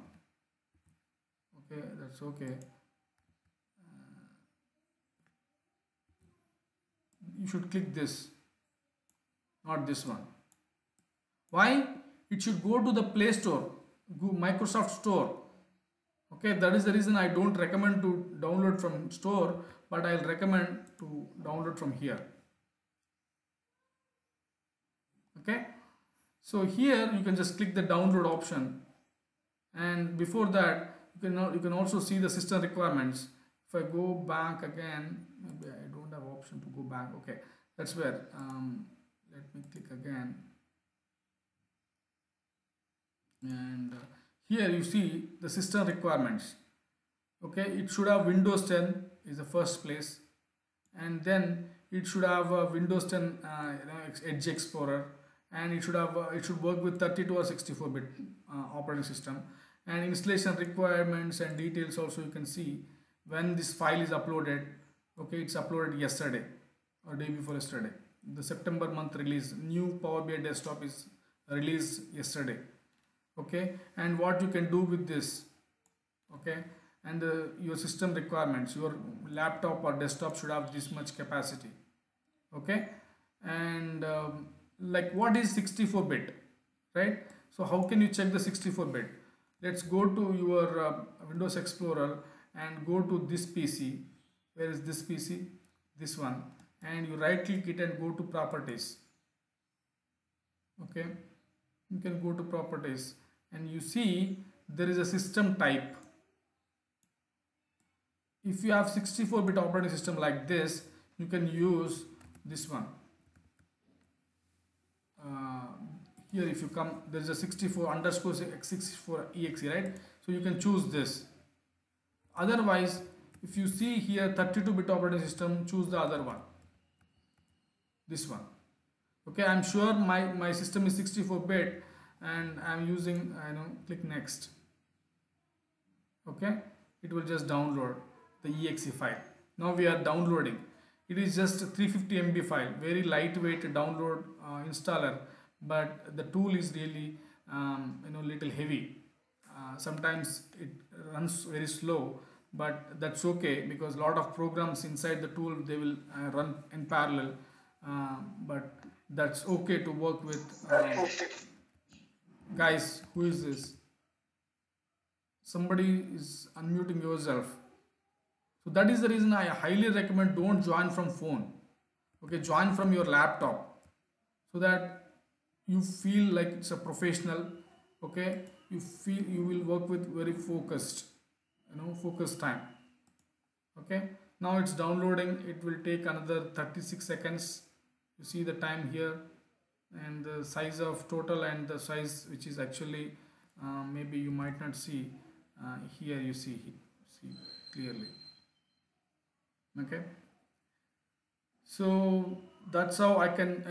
okay. That's okay. You should click this, not this one. Why? It should go to the Play Store, Microsoft Store, okay. That is the reason I don't recommend to download from store, but I'll recommend to download from here, okay. So here you can just click the download option, and before that you can also see the system requirements. If I go back again, maybe I don't have option to go back, okay, that's where let me click again, and here you see the system requirements, okay. It should have Windows 10 is the first place, and then it should have Windows 10 Edge Explorer, and it should work with 32 or 64-bit operating system. And installation requirements and details also you can see when this file is uploaded, okay. It's uploaded yesterday or day before yesterday. The September month release, new Power BI desktop is released yesterday, okay. And what you can do with this, okay, and your system requirements, your laptop or desktop should have this much capacity, okay. And like what is 64-bit, right? So how can you check the 64-bit? Let's go to your Windows Explorer and go to this PC. Where is this PC? This one. And you right click it and go to properties, okay. You can go to properties, and you see there is a system type. If you have 64-bit operating system like this, you can use this one. Here if you come, there is a 64_x64exe, right? So you can choose this. Otherwise, if you see here 32-bit operating system, choose the other one, this one, Okay, I'm sure my system is 64-bit and I'm using, click next. Okay, it will just download the exe file. Now we are downloading. It is just a 350 MB file, very lightweight download installer, but the tool is really little heavy. Sometimes it runs very slow, but that's okay because a lot of programs inside the tool, they will run in parallel, but that's okay to work with. Guys, who is this? Somebody is unmuting yourself. So that is the reason I highly recommend don't join from phone. Okay, join from your laptop so that you feel like it's a professional. Okay, you feel you will work with very focused, focused time. Okay, now it's downloading. It will take another 36 seconds. You see the time here and the size of total and the size which is actually maybe you might not see. Here you see clearly. Okay, so that's how I can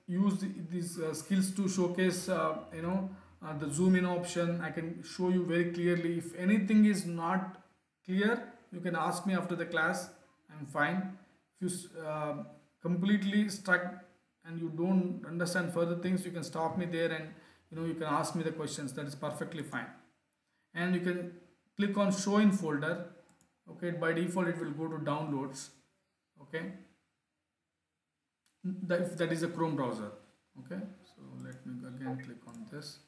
use these skills to showcase the zoom in option. I can show you very clearly. If anything is not clear, you can ask me after the class. I'm fine. If you completely stuck and you don't understand further things, you can stop me there and you can ask me the questions. That is perfectly fine. And you can click on show in folder. Okay, by default it will go to downloads. Okay, that is a Chrome browser. Okay, so let me again click on this.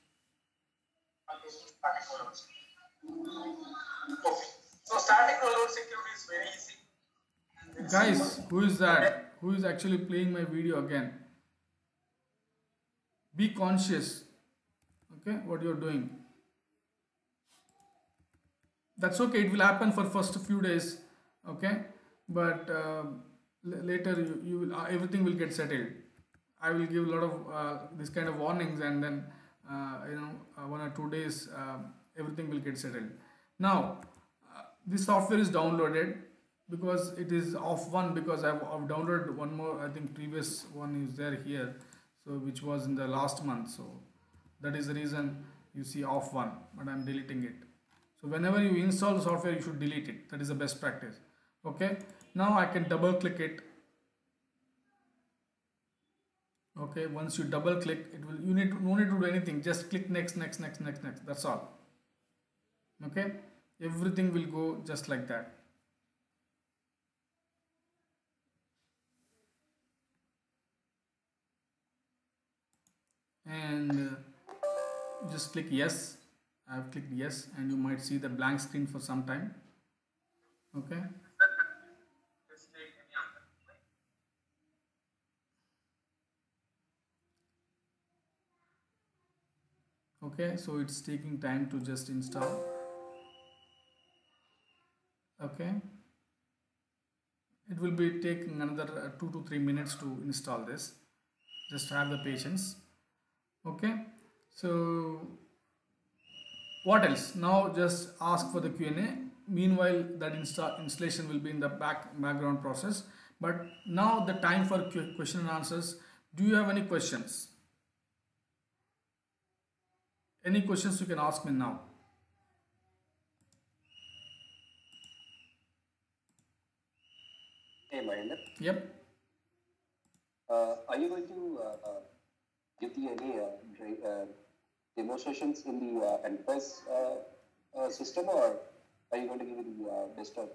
So static rollout security is very easy. Guys, who is that? Who is actually playing my video again? Be conscious. Okay, what you're doing. That's okay. It will happen for first few days. Okay, but later you will everything will get settled. I will give a lot of this kind of warnings, and then 1 or 2 days everything will get settled. Now this software is downloaded because it is off one, because I've downloaded one more. I think previous one is there here, so which was in the last month. So that is the reason you see off one, but I'm deleting it. So whenever you install the software, you should delete it. That is the best practice. Okay, now I can double click it. Okay, once you double click, it will, no need to do anything, just click next. That's all. Okay, everything will go just like that. And just click yes. I have clicked yes, and you might see the blank screen for some time. Okay. Okay, so it's taking time to just install. Okay, it will be taking another 2 to 3 minutes to install this. Just have the patience. Okay, so what else? Now just ask for the Q&A. Meanwhile, that installation will be in the background process. But now the time for question and answers. Do you have any questions? Any questions you can ask me now. Hey, Mahendra. Yep. Are you going to give any demonstrations in the enterprise system, or are you going to give it the desktop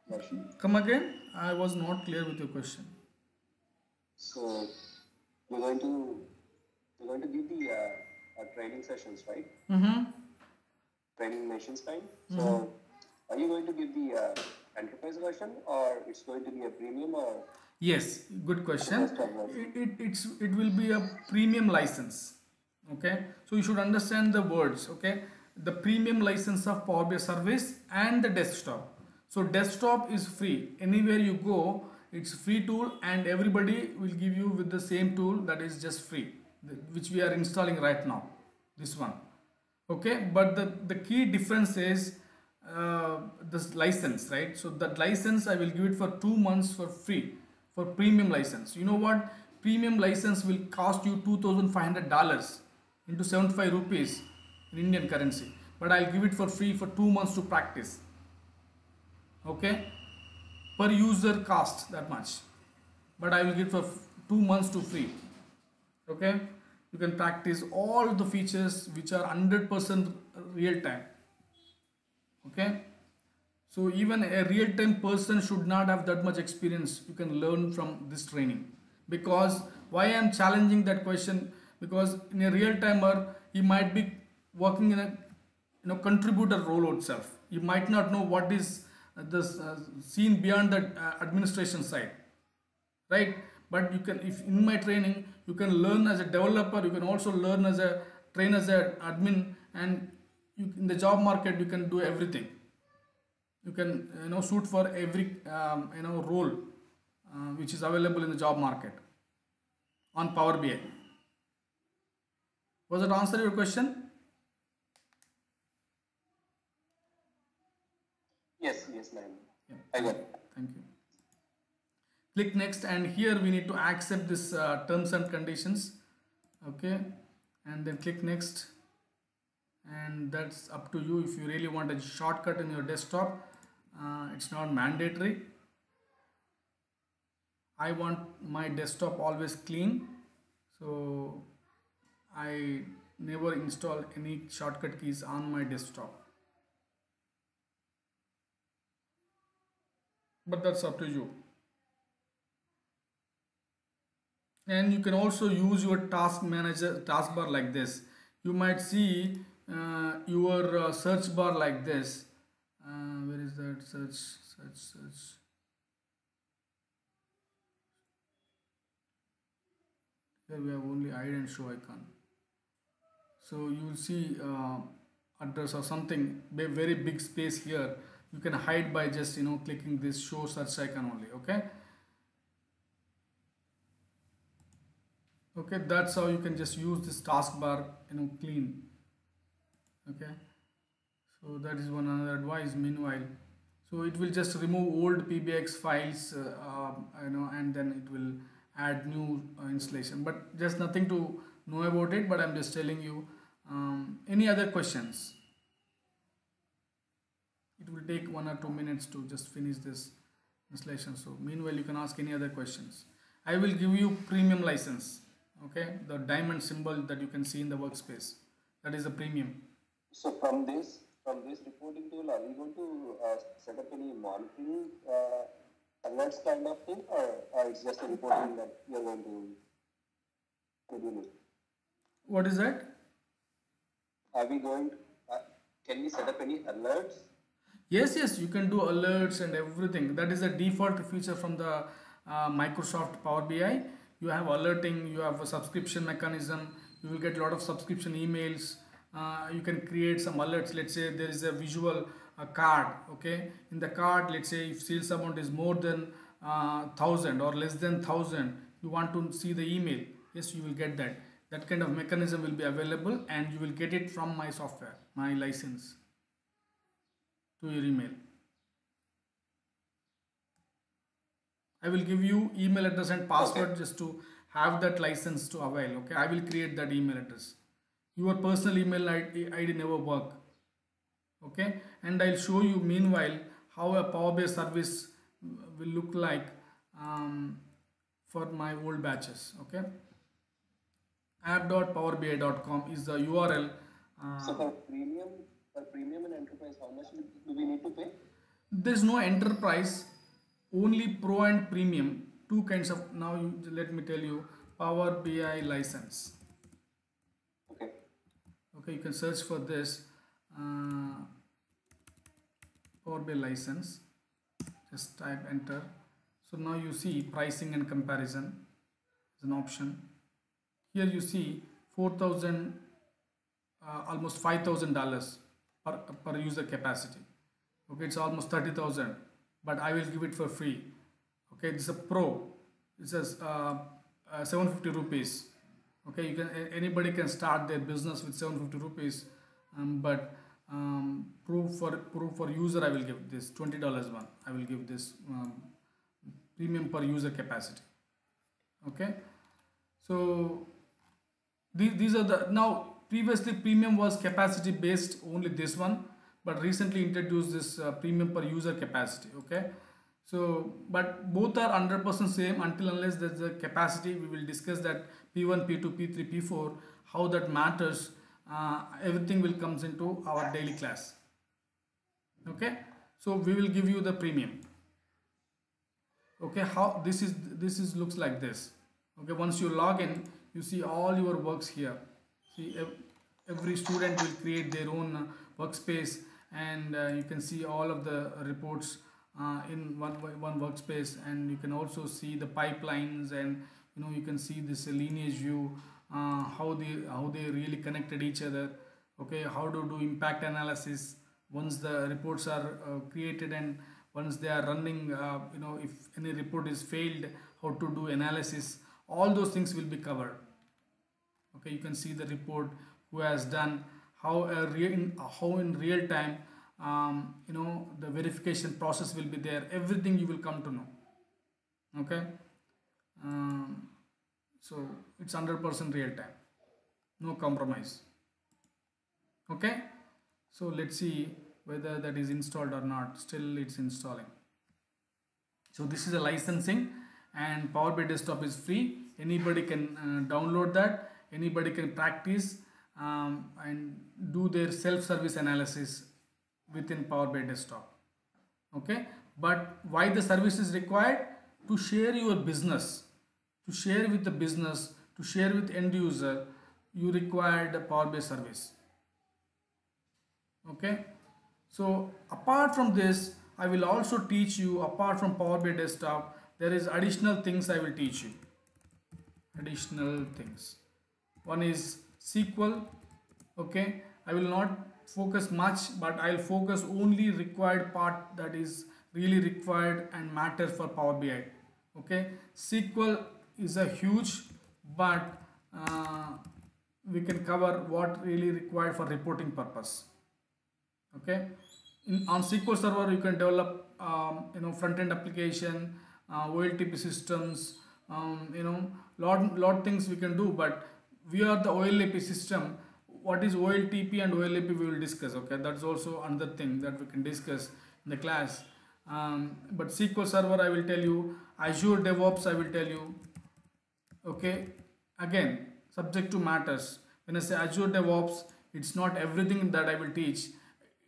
version? Come again? I was not clear with your question. So you're going to give the training sessions, right? Training nations time. So are you going to give the enterprise version, or it's going to be a premium, or? Yes, good question. It will be a premium license. Okay, so you should understand the words. Okay, the premium license of Power BI service and the desktop. So desktop is free. Anywhere you go, it's free tool, and everybody will give you with the same tool that is just free, which we are installing right now. This one. Okay, but the key difference is this license, right? So that license I will give it for 2 months for free for premium license. You know what? Premium license will cost you $2,500 into 75 rupees in Indian currency. But I'll give it for free for 2 months to practice. Okay? Per user cost that much. But I will give for 2 months to free. Okay? You can practice all the features which are 100% real time. Okay? So even a real-time person should not have that much experience. You can learn from this training. Because why I am challenging that question? Because in a real-timer, he might be working in a contributor role itself. You might not know what is the scene beyond the administration side, right? But you can, if in my training, you can learn as a developer. You can also learn as a train as an admin, and in the job market you can do everything. You can suit for every role which is available in the job market on Power BI. Was that answer your question? Yes, ma'am. Yeah. I got it. Thank you. Click next, and here we need to accept this terms and conditions. Okay, and then click next, and that's up to you. If you really want a shortcut in your desktop, it's not mandatory. I want my desktop always clean, so I never install any shortcut keys on my desktop. But that's up to you. And you can also use your task manager taskbar like this. You might see your search bar like this. Where is that? Search. Here we have only hide and show icon. So you will see address or something, very big space here. You can hide by just clicking this show search icon only. Okay, that's how you can just use this taskbar clean. Okay, so that is one another advice. Meanwhile, so it will just remove old PBX files and then it will add new installation, but just nothing to know about it, but I'm just telling you. Any other questions? It will take 1 or 2 minutes to just finish this installation, so meanwhile you can ask any other questions. I will give you premium license. Okay, the diamond symbol that you can see in the workspace, that is the premium. So from this reporting tool, are we going to set up any monitoring alerts kind of thing, or it's just a reporting that you're going to schedule it? What is that? Are we going? Can we set up any alerts? Yes, you can do alerts and everything. That is a default feature from the Microsoft Power BI. You have alerting, you have a subscription mechanism, you will get a lot of subscription emails. You can create some alerts. Let's say there is a visual card. Okay, in the card, let's say if sales amount is more than 1,000 or less than 1,000, you want to see the email. Yes, you will get that. That kind of mechanism will be available, and you will get it from my software, my license, to your email. I will give you email address and password just to have that license to avail. Okay, I will create that email address. Your personal email ID never work. Okay, and I'll show you meanwhile how a Power BI service will look like for my old batches. Okay, app.powerbi.com is the URL. So for premium and enterprise, how much do we need to pay? There's no enterprise, only pro and premium, two kinds of. Now let me tell you, Power BI license. Okay, you can search for this Power BI license, just type enter. So now you see pricing and comparison is an option. Here you see 4,000, almost $5,000 per user capacity. Okay, it's almost 30,000, but I will give it for free. Okay, this is a pro. It says 750 rupees. Okay, anybody can start their business with 750 rupees, but proof for user I will give this $20 one. I will give this premium per user capacity. Okay, so these are the, now previously premium was capacity based, only this one, but recently introduced this premium per user capacity. Okay, so but both are 100% same until unless there's a capacity. We will discuss that P1, P2, P3, P4, how that matters. Everything will comes into our daily class. Okay, so we will give you the premium. Okay, how this is looks like this. Okay, once you log in, you see all your works here. See, every student will create their own workspace, and you can see all of the reports in one workspace, and you can also see the pipelines, and you can see this lineage view, how they really connected each other. Okay, how to do impact analysis once the reports are created, and once they are running, if any report is failed, how to do analysis. All those things will be covered. Okay, you can see the report, who has done, how in real time, the verification process will be there. Everything you will come to know. Okay, so it's 100% real time, no compromise. Okay, so let's see whether that is installed or not. Still it's installing. So this is a licensing, and Power BI Desktop is free. Anybody can download that. Anybody can practice and do their self-service analysis within Power BI Desktop. Okay, but why the service is required? To share your business, to share with the business, to share with end user, you require the Power BI service. Okay, so apart from this, I will also teach you, apart from Power BI Desktop, there is additional things I will teach you. Additional things. One is SQL. Okay, I will not focus much, but I'll focus only required part that is really required and matters for Power BI. Okay, SQL is a huge, but we can cover what really required for reporting purpose. Okay, on SQL Server you can develop front-end application, OLTP systems, lot things we can do, but we are the OLAP system. What is OLTP and OLAP we will discuss. Okay, that's also another thing that we can discuss in the class. But SQL Server I will tell you, Azure DevOps I will tell you. Okay, again subject to matters. When I say Azure DevOps, it's not everything that I will teach.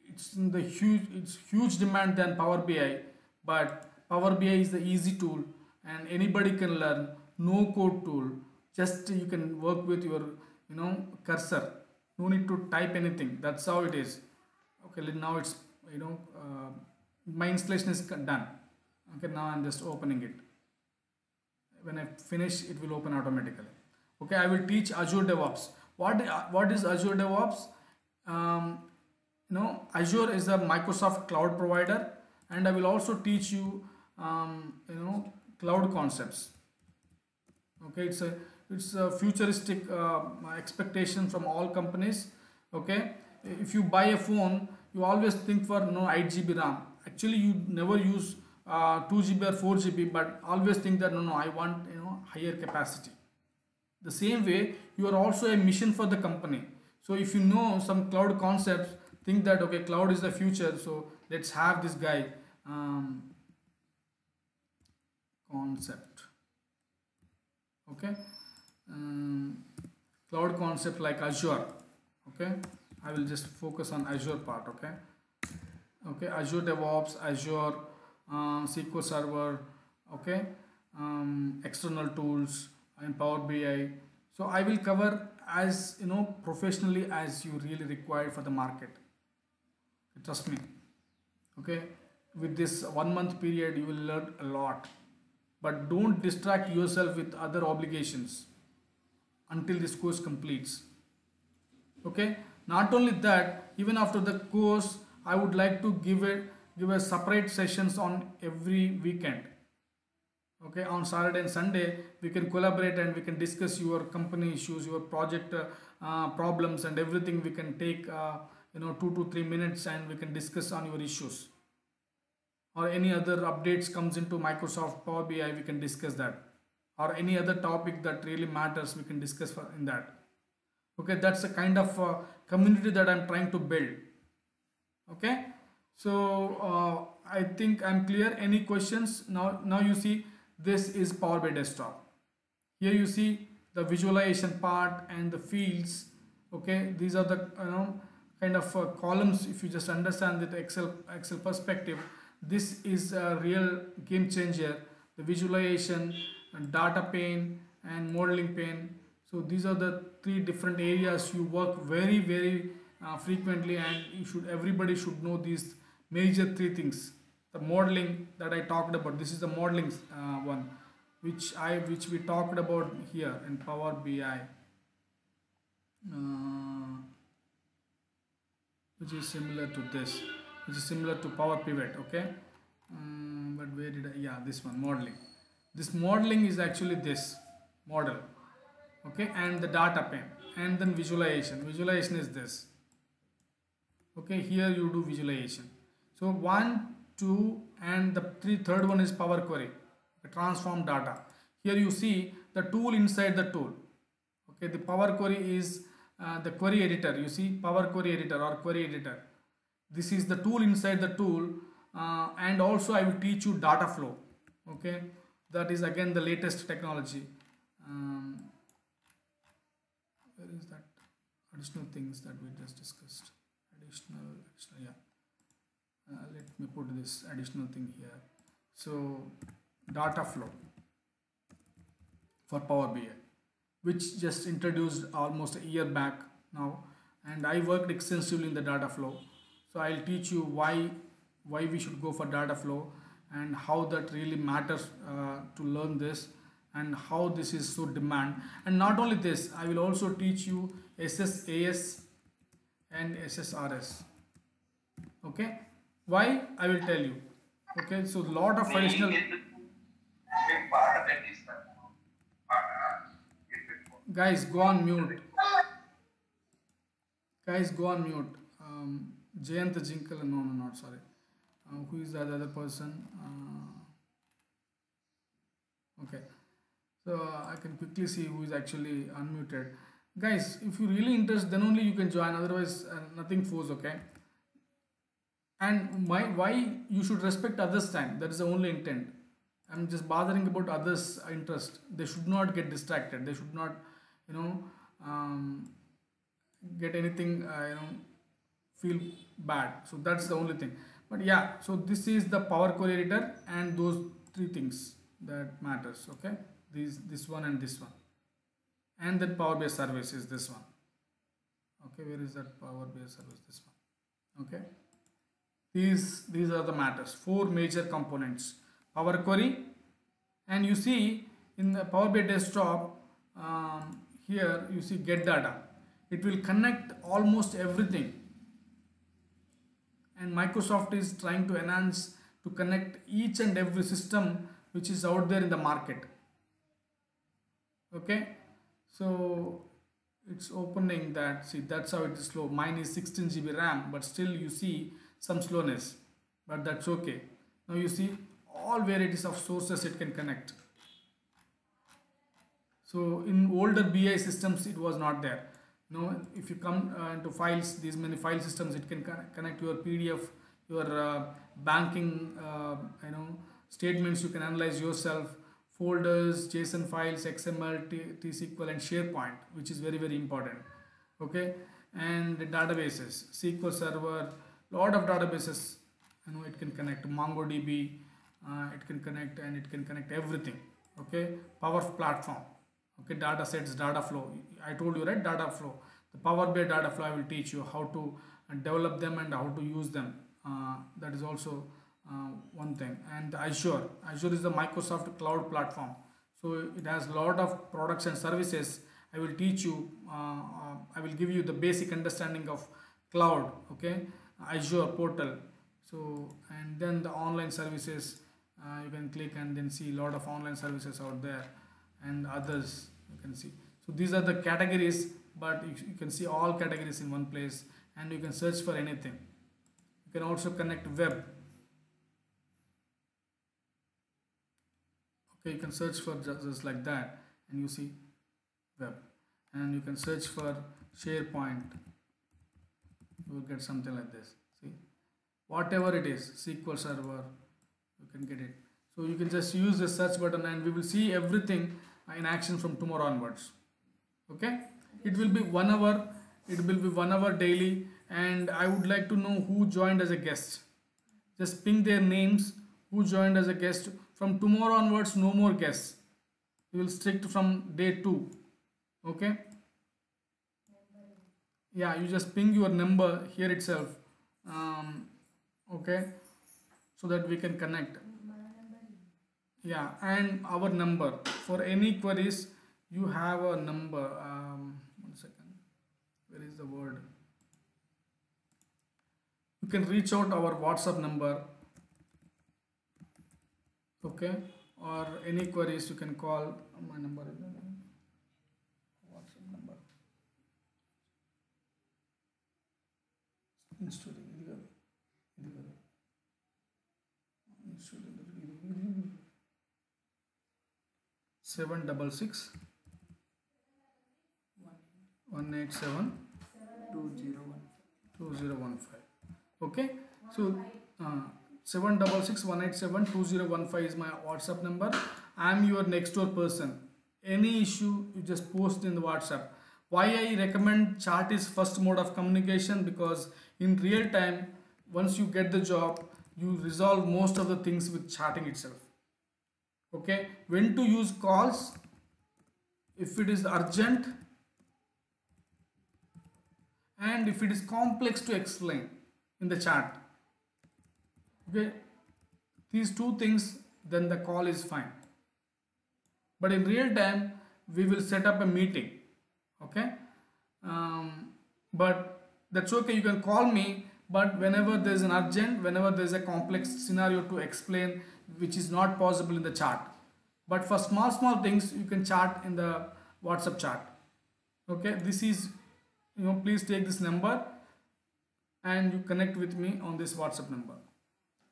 It's huge demand than Power BI, but Power BI is the easy tool and anybody can learn. No code tool, just you can work with your cursor, no need to type anything. That's how it is. Okay, now it's my installation is done. Okay, now I'm just opening it. When I finish, it will open automatically. Okay, I will teach Azure DevOps. What is Azure DevOps? Azure is a Microsoft cloud provider, and I will also teach you cloud concepts. Okay, it's a futuristic expectation from all companies. Okay, if you buy a phone, you always think for 8 GB RAM. Actually, you never use 2 GB or 4 GB, but always think that I want higher capacity. The same way, you are also a mission for the company. So if you know some cloud concepts, think that okay, cloud is the future, so let's have this guy concept. Okay, cloud concept like Azure. Okay, I will just focus on Azure part. Okay, Azure DevOps, Azure SQL Server. Okay, external tools and Power BI. So I will cover as professionally as you really require for the market. Trust me. Okay, with this 1 month period you will learn a lot, but don't distract yourself with other obligations until this course completes. Okay, not only that, even after the course I would like to give a separate sessions on every weekend. Okay, on Saturday and Sunday we can collaborate and we can discuss your company issues, your project problems and everything. We can take 2 to 3 minutes and we can discuss on your issues. or any other updates comes into Microsoft Power BI, we can discuss that, or any other topic that really matters, we can discuss in that. Okay, that's a kind of community that I'm trying to build. Okay, so I think I'm clear. Any questions? Now you see this is Power BI desktop. Here you see the visualization part and the fields. Okay, these are the kind of columns. If you just understand the Excel perspective, this is a real game changer. The visualization and data pane and modeling pane. So these are the three different areas you work very frequently, and everybody should know these major three things. The modeling that I talked about, this is the modeling one, which we talked about here in Power BI, which is similar to this, which is similar to Power Pivot. Okay, but where did I, yeah, this one, modeling. This modeling is actually this model. Okay, and the data pane, and then visualization is this. Okay, here you do visualization. So 1, 2, and the third one is Power Query, transform data. Here you see the tool inside the tool. Okay, the Power Query is the query editor. You see Power Query editor or query editor. This is the tool inside the tool, and also I will teach you data flow. Okay, that is again the latest technology. Where is that additional things that we just discussed? Additional, yeah. Let me put this additional thing here. So data flow for Power BI, which just introduced almost a year back now, and I worked extensively in the data flow. So I'll teach you why we should go for data flow and how that really matters to learn this, and how this is so demand. And not only this, I will also teach you SSAS and SSRS. Okay, why? I will tell you. Okay, so lot of additional. Guys, go on mute. Guys, go on mute. Jayant Jinkal, no, not sorry. Who is that other person? Okay, so I can quickly see who is actually unmuted. Guys, if you really interested, then only you can join. Otherwise, nothing force. Okay. And why you should respect others' time. That is the only intent. I'm just bothering about others' interest. They should not get distracted. They should not, get anything, feel bad. So that's the only thing. But yeah, so this is the Power Query editor, and those three things that matters. Okay, this one and this one, and then Power BI service is this one. Okay, where is that Power BI service? This one. Okay, these are the matters. 4 major components: Power Query, and you see in the Power BI desktop, here you see get data. It will connect almost everything, and Microsoft is trying to enhance to connect each and every system which is out there in the market. Okay, so it's opening that. See, that's how it is slow. Mine is 16 GB RAM, but still you see some slowness, but that's okay. Now you see all varieties of sources it can connect. So in older BI systems it was not there. If you come into files, these many file systems, it can connect your PDF, your banking, statements you can analyze yourself, folders, JSON files, XML, T-SQL, and SharePoint, which is very important. Okay, and the databases, SQL Server, lot of databases. It can connect MongoDB, it can connect, and it can connect everything. Okay, Power Platform. Okay, data sets, data flow. I told you, right? Data flow. The Power BI data flow, I will teach you how to develop them and how to use them. That is also one thing. And Azure is the Microsoft cloud platform. So it has a lot of products and services. I will teach you. I will give you the basic understanding of cloud. Okay, Azure portal. So, and then the online services. You can click and then see a lot of online services out there, and others you can see. So these are the categories, but you can see all categories in one place, and you can search for anything. You can also connect web. Okay, you can search for just like that and you see web, and you can search for SharePoint, you will get something like this. See, whatever it is, SQL Server, you can get it. So you can just use the search button and we will see everything in action from tomorrow onwards. Okay, it will be 1 hour, it will be 1 hour daily, and I would like to know who joined as a guest. Just ping their names who joined as a guest. From tomorrow onwards, no more guests, we will strict from day 2. Okay, yeah, you just ping your number here itself. Okay, so that we can connect. Yeah, and our number for any queries, you have a number. 1 second, where is the word? You can reach out our WhatsApp number. Okay, or any queries you can call my number. WhatsApp number. Seven double six 187 2015. Okay, so 766 187 2015 is my WhatsApp number. I am your next door person. Any issue you just post in the WhatsApp. Why I recommend chat is first mode of communication, because in real time, once you get the job, you resolve most of the things with chatting itself. Okay, when to use calls? If it is urgent and if it is complex to explain in the chat. Okay, these two things, then the call is fine. But in real time, we will set up a meeting. Okay, but that's okay, you can call me, but whenever there is an urgent, whenever there is a complex scenario to explain which is not possible in the chat. But for small things, you can chat in the WhatsApp chat. Okay, this is, please take this number and you connect with me on this WhatsApp number.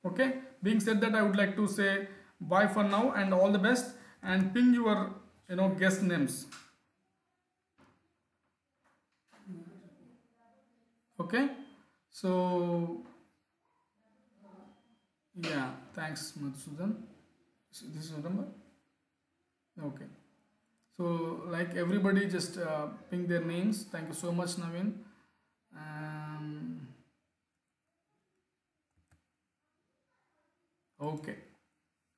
Okay, being said that, I would like to say bye for now and all the best, and ping your guest names. Okay, so yeah, thanks Madhusudan. This is your number. Okay, so like everybody just ping their names. Thank you so much, Naveen.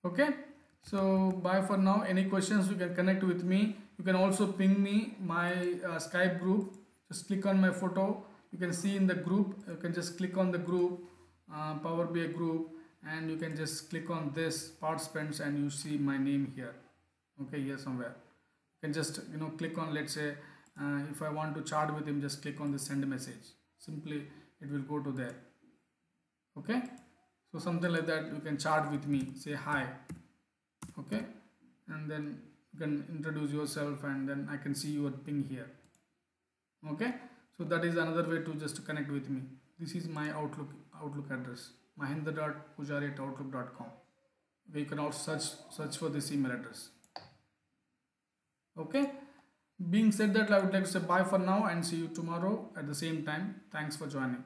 Okay, so bye for now. Any questions, you can connect with me. You can also ping me my Skype group. Just click on my photo, you can see in the group. You can just click on the group, Power BI group, and you can just click on this participants and you see my name here. Okay, here somewhere. You can just click on, let's say if I want to chat with him, just click on the send message. Simply it will go to there. Okay, so something like that, you can chat with me, say hi. Okay, and then you can introduce yourself, and then I can see your ping here. Okay, so that is another way to just connect with me. This is my Outlook address, mahendra.pujari@outlook.com. where you can also search for this email address. Okay, being said that, I would like to say bye for now and see you tomorrow at the same time. Thanks for joining.